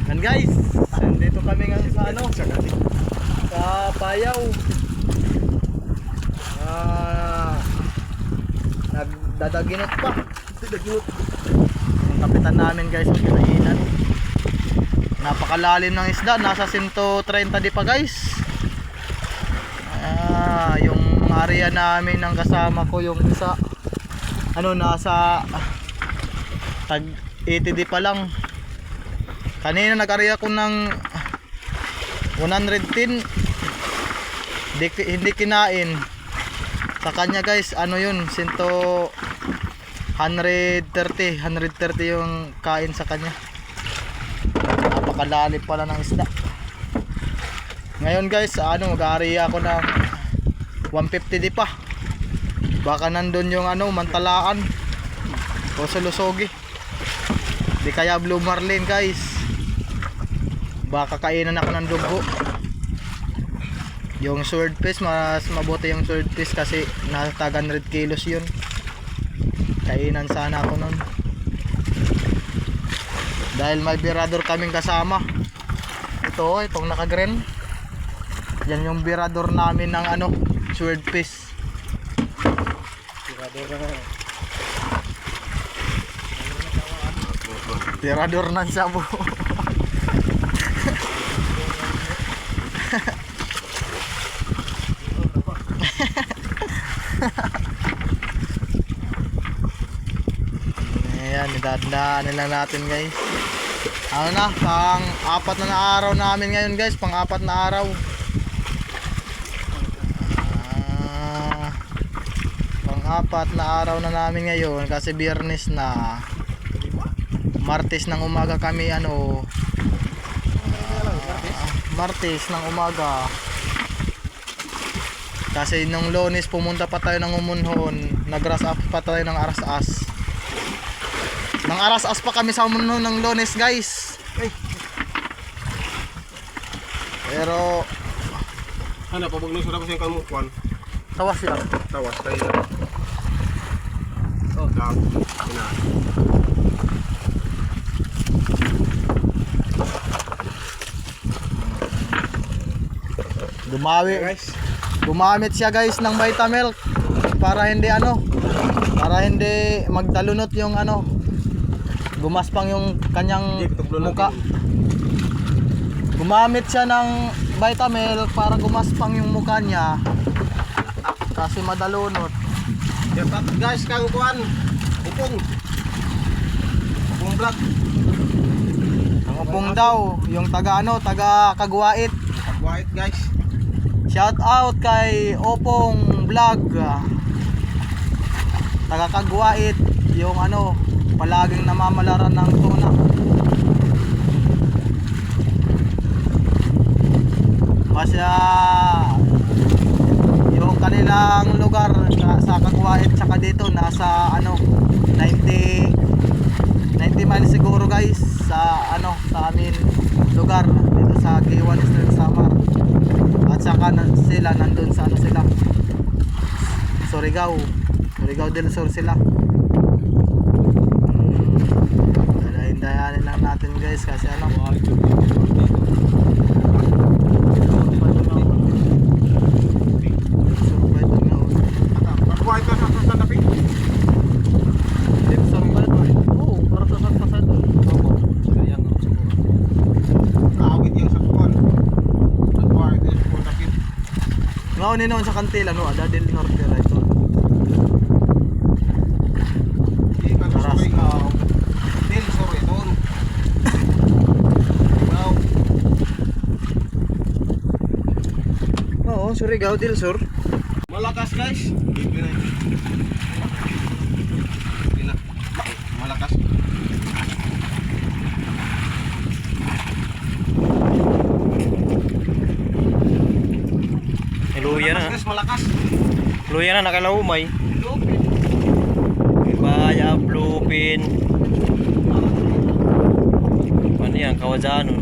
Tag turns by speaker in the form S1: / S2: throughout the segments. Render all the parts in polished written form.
S1: Yan guys, nandito kami ngayon sa ano, sa Payaw. Nagdadaginot pa. Yung kapitan namin guys, ang kinainan. Napakalalim ng isda, nasa 130 di pa guys. Yung area namin ng kasama ko, yung isa ano, nasa tag 80 di pa lang. Kanina nag-area ko ng 110, hindi kinain. Sa kanya guys, ano yun, 130 yung kain sa kanya. Napakalalim pala ng isda. Ngayon guys, ano, mag-area ako ng 150 di pa. Baka nandun yung ano, Mantalaan o Sulusogi, di kaya Blue Marlin guys. Baka kainan ako ng dugo. Yung swordfish, mas mabuti yung swordfish kasi nasa 100 kilos yun. Kainan sana ako nun, dahil may birador kaming kasama. Itong naka-green, yan yung birador namin ng ano, swordfish. Birador ng sabo. Ayan, idadaanan lang natin guys. Ano na, pang-apat na araw namin ngayon guys, pang-apat na araw. Pang-apat na araw na namin ngayon kasi Biyernes na. Martes ng umaga kami ano, Martes ng umaga. Kasi nung Lunes pumunta pa tayo ng Umunhon, nag-ras up pa tayo ng Arasas. Nang Arasas pa kami sa Umunhon ng Lunes guys. Pero
S2: ano, pabaglusod ako sa yung kamukuan.
S1: tawas sila.
S2: Tawas tayo. Oh, dog.
S1: Gumamit siya guys ng Vitamilk para hindi ano, para hindi magtalunot yung ano, gumaspang yung kanyang muka. Gumamit siya ng Vitamilk para gumaspang yung muka niya kasi madalunot.
S2: Guys, kang kuan, upong vlog.
S1: Ang upong daw, yung taga ano, taga Kagwait.
S2: Kagwait guys.
S1: Shout out kay Opong Vlog, taga Kagwait, yung ano, palaging namamalaran ng tuna. Kasi yung kanilang lugar sa Kagwait tsaka dito nasa ano 90 miles siguro guys, sa ano, sa amin lugar dito sa Giwan Eastern Samar. At saka sila nandun sa ano sila, Surigao del Sur sila. Dayanin lang natin guys kasi ano,
S2: Kagwait ka sa Sandapi.
S1: oh, para sa Sandapi.
S2: Kaawit yung sa kuan. Kagwait yung Sandapi.
S1: Ngaon ni noon sa Kantila no, ada del Norte right.
S2: Ikan sa Surigao. Del Sur ito.
S1: Oo, Surigao del Sur.
S2: Malakas guys. Malakas.
S1: Luya na.
S2: Malakas.
S1: Luya na nakalaumay.
S2: Lupin.
S1: Baya bluepin. Ano yan, Kawazano.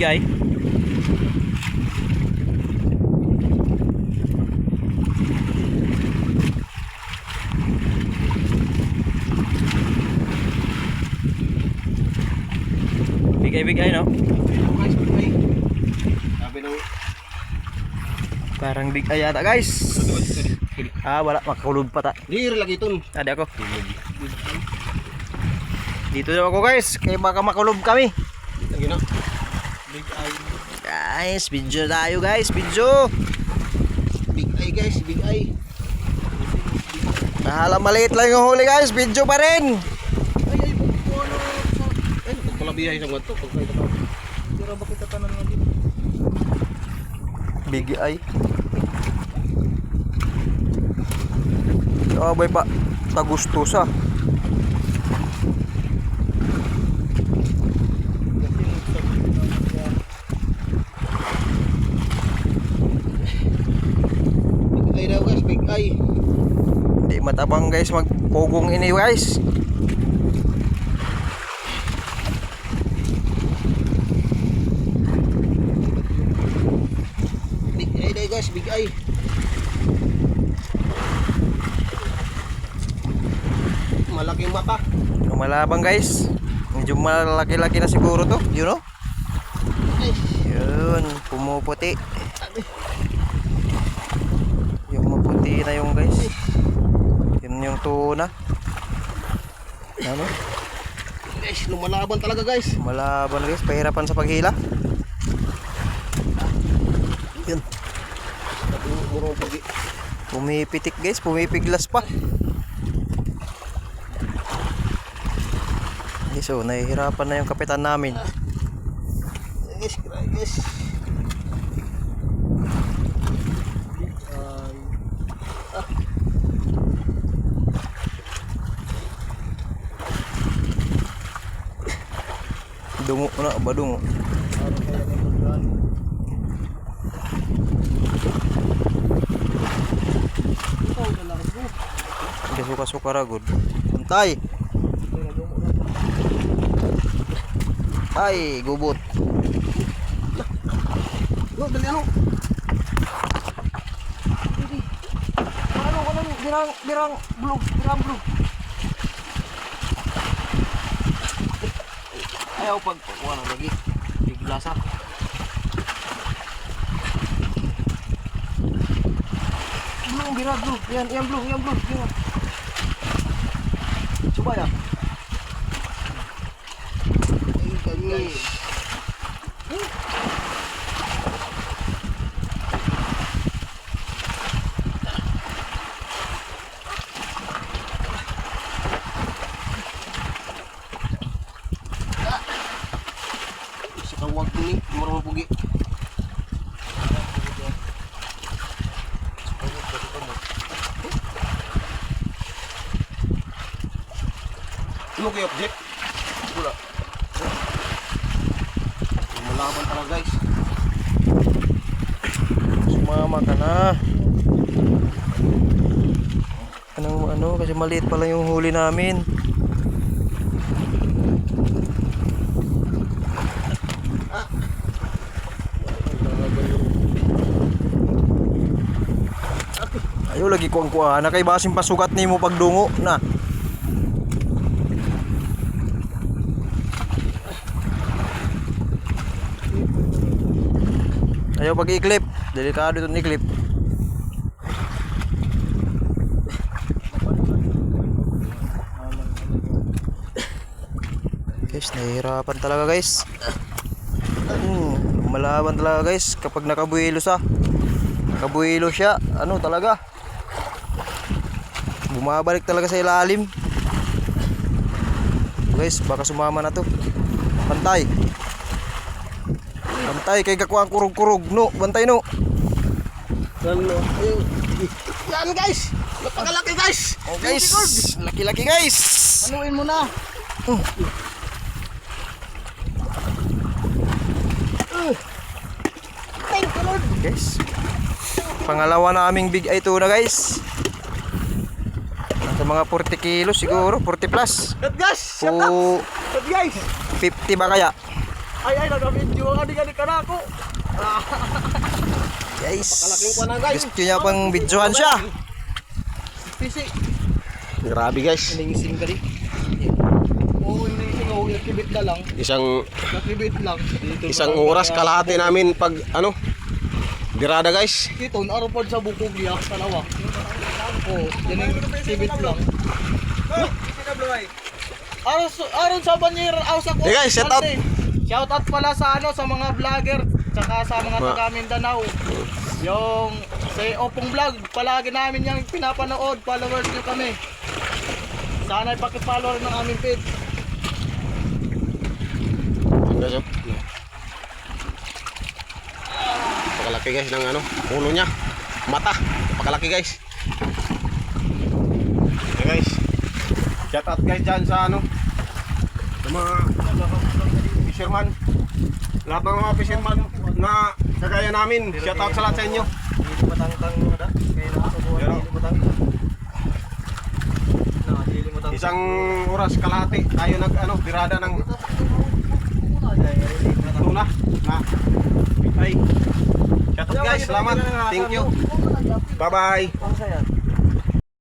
S3: bigay. Bigay-bigay, no?
S2: Guys, bigay. Sabi nung
S3: Parang big ay yata guys. Wala makakulog pa ta.
S2: dir lagi ton.
S3: Ada ako. Dito daw ako guys, kaya baka makulog kami.
S2: Lagi na. Big eye.
S3: Guys, video tayo guys, video.
S2: Big eye guys, big eye.
S3: Nahala maliit lang yung huli guys, video pa rin.
S2: Ay pagkuano sa pagpalabihay sa mga to pagkay ta. Dira ba kita tanan nga dito?
S3: Big ay. Abay pa, tagustosa.
S2: Big eye daw guys, big eye.
S3: Hindi matabang guys, magpugong ini guys.
S2: Big eye daw guys, big eye. Malaking mata.
S3: Lumalabang guys. Medyo malaki-laki na siguro to, you know?
S2: Guys,
S3: Yun, pumuputi. Yung maputi na yung guys. Yun yung tuna. Ano?
S2: guys, lumalaban talaga guys.
S3: Malaban guys, pahirapan sa paghila. Yun.
S2: Murong pagi.
S3: Pumipitik guys, pumipiglas pa. So, nahihirapan na yung kapitan namin.
S2: Guys, guys.
S3: Dungo na, badungo. Hindi suka-suka ragod. Puntay! Ay, gubot.
S2: Lo, dali ano?
S3: Ano, birang blue. Ayaw pag wala lagi. Biglasa. Blue. Yan blue. Yan. Coba ya.
S2: Guys. Sa tawag ini, murong pugi. Ano kayo object? Wala. Malaban talaga guys.
S3: Sumama ka na. Ano, kasi maliit pala yung huli namin. Ayaw lagi kuang-kuang na kay basin pasukat nimo pagdungo na. Ayaw pag-i-clip, delikado itong i-clip. Guys, nahihirapan talaga guys. Malaban talaga guys kapag nakabuhilo siya. Nakabuhilo siya, ano talaga? Bumabalik talaga sa ilalim. Guys, baka sumama na to. Pantay. Bantay kay kakuha ang kurug-kurug. No, bantay no.
S2: Yan guys. Napakalaki guys.
S3: Oh guys, laki-laki guys.
S2: Anuin mo na. Thank you Lord.
S3: Guys, pangalawa naming big eye tuna guys. Nasa mga 40 kilos siguro, 40 plus.
S2: Good guys. Shut up.
S3: O
S2: Good guys.
S3: 50 ba kaya?
S1: Ay, nag-video ka na ako.
S3: Guys,
S2: Pakalaking ko na, guys.
S3: gusto niya pang videohan siya.
S1: Pisi.
S2: Grabe guys.
S1: Iningising ka rin. Oo, iningising ako. Nakibit na lang. Nakibit lang. Dito
S2: Isang oras kalahati namin pag ano, birada guys.
S1: Dito, naarapad sa bukog liyak sa lawa. Oo, yan yung kibit lang. Aron sa banyer, sa
S2: Hey guys, shout out.
S1: Shout out pala sa sa mga vlogger, tsaka sa mga taga Mindanao. Yung sa Opong Vlog, palagi namin yung pinapanood, followers nyo kami. Sana ipaki-follow rin ng aming page.
S2: Guys, oh. Pakalaki guys ng ano, ulo niya. Mata, pakalaki guys. Hey guys. Shout out guys dyan sa ano, sa mga fisherman. Lahat ng mga fisherman na kagaya namin. Shout out sa lahat sa inyo.
S3: Hindi matangtang mo na. Kaya nakasubuhan,
S2: Pero-
S3: hindi matangtang. Hindi matangtang.
S2: Isang oras kalahati tayo nag ano, birada ng tuna na ay. Shout out guys, salamat. Thank you. Bye bye.
S3: Ang saya.